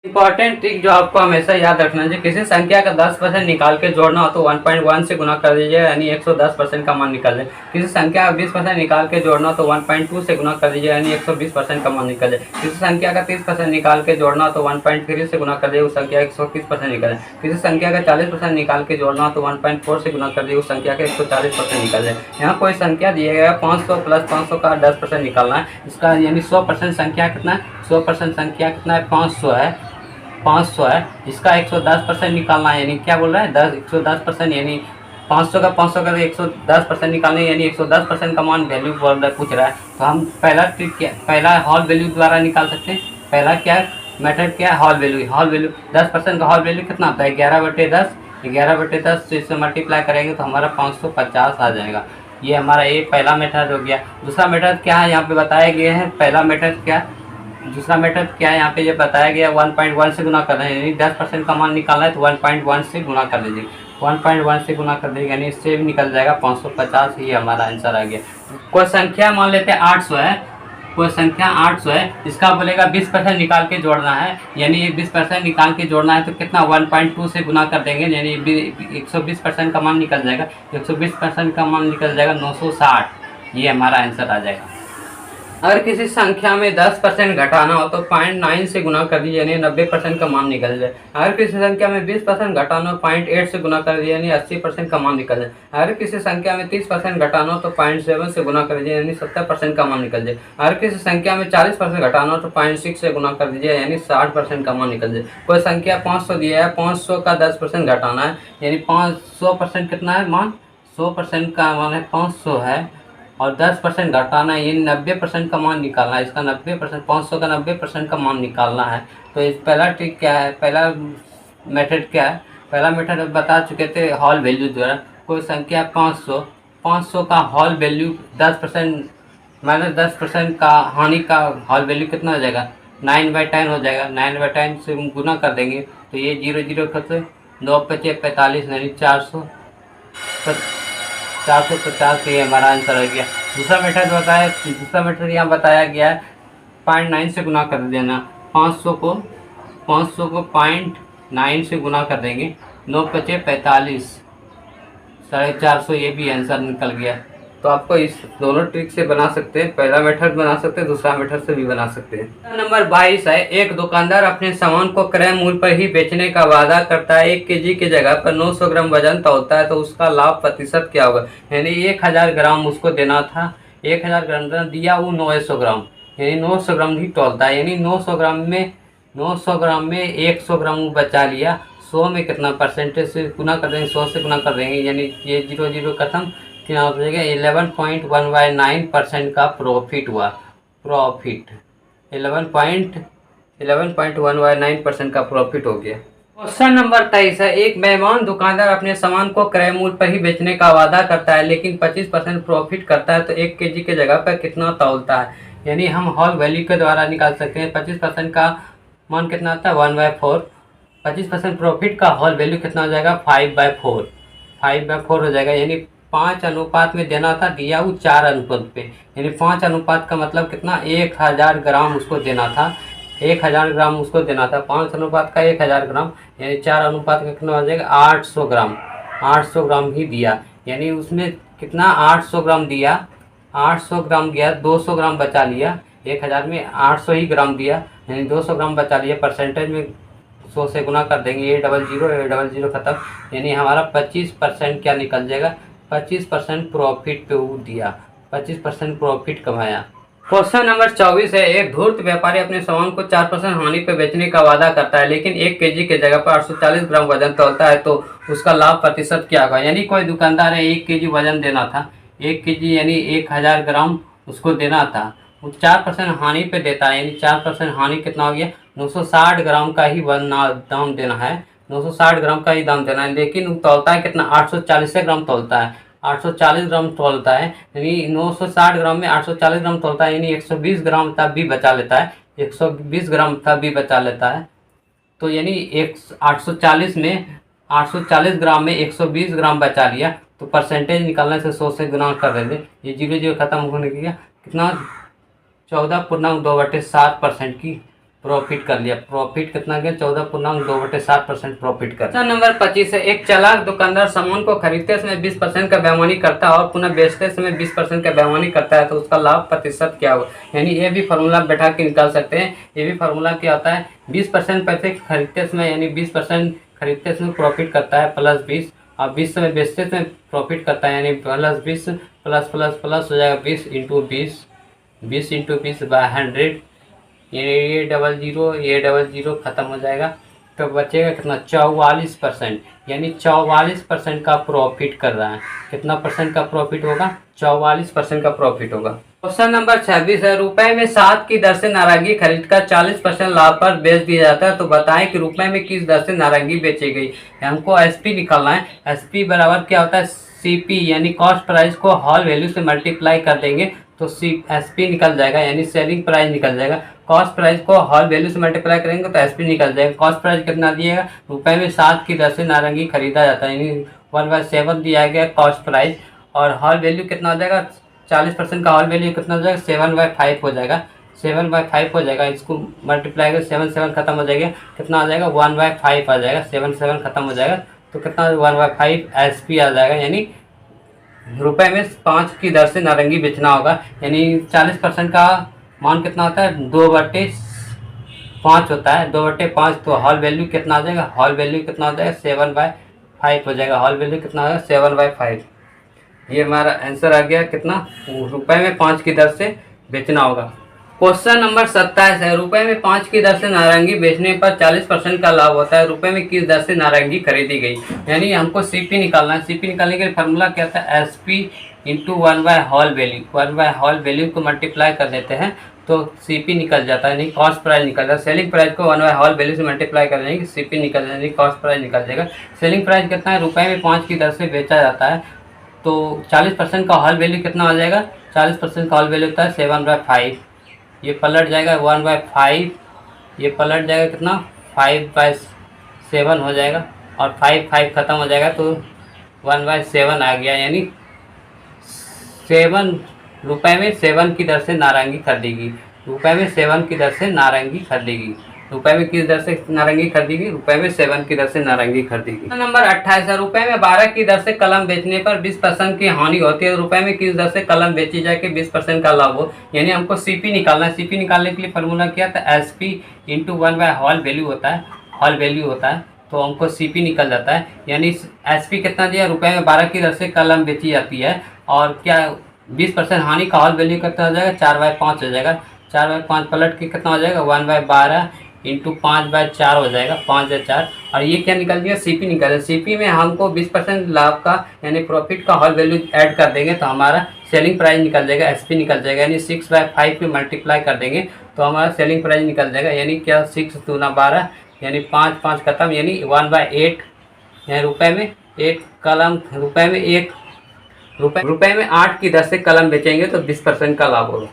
Important trick जो आपको हमेशा याद रखना चाहिए, किसी संख्या का 10% निकाल के जोड़ना हो तो 1.1 से गुना कर दीजिए, यानी 110% का मान निकल जाए। किसी संख्या का 20% निकाल के जोड़ना हो तो 1.2 से गुना कर दीजिए, यानी 120% का मान निकल जाए। किसी संख्या का 30% निकाल के जोड़ना हो तो 1.3 से गुना कर दीजिए, उस संख्या 130% निकल जाए। किसी संख्या का 40% निकाल के जोड़ना हो तो 1.4 से गुना कर दीजिए, उस संख्या का 140% निकल जाए। यहाँ कोई संख्या दिया गया 500 प्लस 500 का 10% निकालना है, इसका यानी 100% संख्या कितना है, 100% संख्या कितना है, 500 है, 500 है, इसका 110% निकालना है, यानी क्या बोल रहा है 110%, यानी 500 का 110% निकालना है, यानी 110% का मान वैल्यू बोल रहा है, पूछ रहा है। तो हम पहला ट्रिक क्या, पहला हॉल वैल्यू द्वारा निकाल सकते हैं। पहला क्या मेथड क्या है, हॉल वैल्यू 10% का हॉल वैल्यू कितना आता है 11/10, 11/10 से इसे मल्टीप्लाई करेंगे तो हमारा 550 आ जाएगा। ये हमारा एक पहला मेथड हो गया। दूसरा मेथड क्या है यहाँ पे बताया गया है, पहला मेथड क्या, दूसरा मेथड क्या है यहाँ पे ये बताया गया 1.1 से गुना करना है, यानी 10% का मान निकालना है तो 1.1 से गुना कर दीजिए, 1.1 से गुना कर दीजिए, यानी इससे भी निकल जाएगा 550, ही हमारा आंसर आ गया। कोई संख्या मान लेते हैं 800 है, कोई संख्या 800 है, इसका बोलेगा 20% निकाल के जोड़ना है, यानी 20% निकाल के जोड़ना है तो कितना 1.2 से गुना कर देंगे, यानी 120% का मान निकल जाएगा, 120% का मान निकल जाएगा 960, ये हमारा आंसर आ जाएगा। अगर किसी संख्या में 10% घटाना हो तो 0.9 से गुना कर दीजिए, यानी 90% का मान निकल जाए। अगर किसी संख्या में 20% घटाना हो 0.8 से गुना कर दीजिए, यानी 80% का मान निकल जाए। अगर किसी संख्या में 30% घटाना हो तो 0.7 से गुना कर दीजिए, यानी 70% का मान निकल जाए। अगर किसी संख्या में 40% घटाना हो तो 0.6 से गुना कर दीजिए, यानी 60% का मान निकल जाए। कोई संख्या 500 दिया है, 500 का 10% घटाना है, यानी 500% कितना है मान, 100% का मान है 500 है, और 10% घटाना है, ये 90% का मान निकालना है, इसका 90%, 500 का 90% का मान निकालना है। तो इस पहला ट्रिक क्या है, पहला मेथड क्या है, पहला मेथड बता चुके थे हॉल वैल्यू द्वारा। कोई संख्या 500, 500 का हॉल वैल्यू 10% माइनस 10% का हानि का हॉल वैल्यू कितना हो जाएगा 9/10 हो जाएगा, 9/10 से गुना कर देंगे तो ये 0 0 करते 9 × 5 = 45, यानी 450, ये हमारा आंसर हो गया। दूसरा मेथड बताया, दूसरा मेथड यहाँ बताया गया है 0.9 से गुना कर देना, 500 को 0.9 से गुना कर देंगे, 9 × 5 = 45, 450, ये भी आंसर निकल गया। तो आपको इस दोनों ट्रिक से बना सकते हैं, पहला मेथड बना सकते हैं, दूसरा मेथड से भी बना सकते हैं। नंबर 22 है, एक दुकानदार अपने सामान को क्रय मूल्य पर ही बेचने का वादा करता है, 1 केजी की जगह पर 900 ग्राम वजन तौलता है, तो उसका लाभ प्रतिशत क्या होगा, यानी 1000 ग्राम उसको देना था, 1000 ग्राम दिया, वो 900 ग्राम, यानी 900 ग्राम ही तौलता है, यानी 900 ग्राम में 100 ग्राम वो बचा लिया, 100 में कितना परसेंटेज से गुना कर देंगे, 100 से गुना कर देंगे, यानी ये 0 0 खत्म, क्या हो जाएगा 11.1/9% का प्रॉफिट हुआ, प्रॉफिट 11.1/9% का प्रॉफिट हो गया। क्वेश्चन नंबर 23 है, एक मेहमान दुकानदार अपने सामान को क्रय मूल्य पर ही बेचने का वादा करता है, लेकिन 25% प्रॉफिट करता है, तो 1 केजी के जगह पर कितना तौलता है, यानी हम हॉल वैल्यू के द्वारा निकाल सकते हैं। 25% का मान कितना आता है 1/4, 25% प्रॉफिट का हॉल वैल्यू कितना हो जाएगा 5/4, 5/4 हो जाएगा, यानी 5 अनुपात में देना था, दिया वो 4 अनुपात पे, यानी 5 अनुपात का मतलब कितना 1000 ग्राम उसको देना था, 1000 ग्राम उसको देना था, 5 अनुपात का 1000 ग्राम, यानी 4 अनुपात का कितना हो जाएगा 800 ग्राम, 800 ग्राम ही दिया, यानी उसमें कितना 800 ग्राम दिया, 800 ग्राम गया, 200 ग्राम बचा लिया, 1000 में 800 ही ग्राम दिया, यानी 200 ग्राम बचा लिया, परसेंटेज में 100 से गुना कर देंगे, ये 00 खत्म, यानी हमारा 25% क्या निकल जाएगा, 25% प्रॉफिट पे वो दिया, 25% प्रॉफिट कमाया। क्वेश्चन नंबर 24 है, एक धूर्त व्यापारी अपने सामान को 4% हानि पे बेचने का वादा करता है, लेकिन 1 केजी के जगह पर 840 ग्राम वजन तौलता है, तो उसका लाभ प्रतिशत क्या होगा, यानी कोई दुकानदार है 1 केजी वजन देना था, 1 केजी यानी 1000 ग्राम उसको देना था, वो 4% हानि पे देता है, यानी 4% हानि कितना हो गया 960 ग्राम का ही दाम देना है, 960 ग्राम का ही दाम देना है, लेकिन वो तौलता है कितना 840 ग्राम तौलता है, 840 ग्राम तौलता है, यानी 960 ग्राम में 840 ग्राम तौलता है, यानी 120 ग्राम तक भी बचा लेता है, 120 ग्राम तक भी बचा लेता है, तो यानी 840 में 840 ग्राम में 120 ग्राम बचा लिया, तो परसेंटेज निकालने से 100 से गुना कर देंगे, ये 0 0 खत्म होने की कितना 14.2/7% की प्रॉफिट कर लिया। प्रॉफिट कितना गया? 14.2/7% प्रॉफिट कर। क्वेश्चन नंबर 25 है, एक चालाक दुकानदार सामान को खरीदते समय 20% का बेईमानी करता है और पुनः बेचते समय 20% का बेईमानी करता है, तो उसका लाभ प्रतिशत क्या होगा? यानी ये भी फार्मूला बैठा के निकाल सकते हैं। ये भी फार्मूला क्या होता है? 20% पैसे खरीदते समय यानी 20% खरीदते समय प्रॉफिट करता है प्लस 20, और 20 समय बेचते समय प्रॉफिट करता है यानी प्लस 20 प्लस प्लस प्लस हो जाएगा 20 इंटू 20, 20 इंटू 20/100। ये डबल जीरो खत्म हो जाएगा, तो बचेगा कितना? 44%। यानी 44% का प्रॉफिट कर रहा है। कितना परसेंट का प्रॉफिट होगा? 44% का प्रॉफिट होगा। क्वेश्चन नंबर 26 है, रुपए में 7 की दर से नारंगी खरीदकर 40% लाभ पर बेच दिया जाता है, तो बताएं कि रुपए में किस दर से नारंगी बेची गई? हमको एसपी निकालना है। एसपी बराबर क्या होता है? सीपी यानी कॉस्ट प्राइस को होल वैल्यू से मल्टीप्लाई कर देंगे तो एसपी निकल जाएगा, यानी सेलिंग प्राइस निकल जाएगा। कॉस्ट प्राइस को होल वैल्यू से मल्टीप्लाई करेंगे तो एसपी निकल जाएगा। कॉस्ट प्राइस कितना दिएगा? रुपए में 7 की दर से नारंगी खरीदा जाता है, यानी 1/7 दिया गया कॉस्ट प्राइस, और होल वैल्यू कितना हो जाएगा? 40% का होल वैल्यू कितना हो जाएगा? 7/5 हो जाएगा। 7/5 हो जाएगा। इसको मल्टीप्लाई कर 7 खत्म हो जाएगा, कितना आ जाएगा? 1/5 आ जाएगा। 7 खत्म हो जाएगा तो कितना? 1/5 एसपी आ जाएगा। यानी रुपए में 5 की दर से नारंगी बेचना होगा, यानी 40% का मान कितना होता है? 2/5 होता है। 2/5 तो हॉल वैल्यू कितना आ जाएगा? हॉल वैल्यू कितना हो जाएगा? 7/5 हो जाएगा। हॉल वैल्यू कितना होगा? 7/5। ये हमारा आंसर आ गया। कितना? रुपए में 5 की दर से बेचना होगा। क्वेश्चन नंबर 27 है, रुपए में 5 की दर से नारंगी बेचने पर 40% का लाभ होता है, रुपए में किस दर से नारंगी खरीदी गई? यानी हमको सीपी निकालना है। सीपी निकालने के लिए फार्मूला क्या था? एसपी इंटू 1/होल वैल्यू। 1/होल वैल्यू को मल्टीप्लाई कर देते हैं तो सीपी निकल जाता है, यानी कॉस्ट प्राइस निकल जाता है। सेलिंग प्राइस को 1/होल वैल्यू से मल्टीप्लाई कर देंगे, सीपी निकल जाएगा, यानी कॉस्ट प्राइस निकल जाएगा। सेलिंग प्राइस कितना है? रुपए में 5 की दर से बेचा जाता है, तो 40% का हॉल वैल्यू कितना आ जाएगा? 40% का हॉल वैल्यू होता है 7/5। ये पलट जाएगा 1/5, ये पलट जाएगा कितना? 5/7 हो जाएगा, और 5 खत्म हो जाएगा तो 1/7 आ गया, यानी 7 रुपए में 7 की दर से नारंगी खरीदेगी। रुपए में 7 की दर से नारंगी खरीदेगी। रुपए में किस दर से नारंगी खरीदेगी? रुपए में 7 की दर से नारंगी खरीदेगी। नंबर 28 है, रुपए में 12 की दर से कलम बेचने पर 20% की हानि होती है, रुपए में किस दर से कलम बेची जाए कि 20% का लाभ हो? यानी हमको सीपी निकालना है। सीपी निकालने के लिए फार्मूला क्या था? एसपी इंटू 1/होल वैल्यू होता है। होल वैल्यू होता है तो हमको सीपी निकल जाता है, यानी एसपी कितना दिया? रुपए में 12 की दर से कलम बेची जाती है, और क्या 20% हानि का हॉल वैल्यू कितना हो जाएगा? 4/5 हो जाएगा। 4/5 पलट के कितना हो जाएगा? 1/12 इंटू 5/4 हो जाएगा, 5/4। और ये क्या निकल दिया? सीपी निकल दिया। सीपी में हमको 20% लाभ का यानी प्रॉफिट का हॉल वैल्यू ऐड कर देंगे तो हमारा सेलिंग प्राइस निकल जाएगा, एसपी निकल जाएगा, यानी 6/5 में मल्टीप्लाई कर देंगे तो हमारा सेलिंग प्राइस निकल जाएगा। यानी क्या? 6 दूना 12, यानी 5 खत्म, यानी 1/8। यानी रुपए में एक कलम, रुपए में 8 की दर से कलम बेचेंगे तो 20% का लाभ होगा।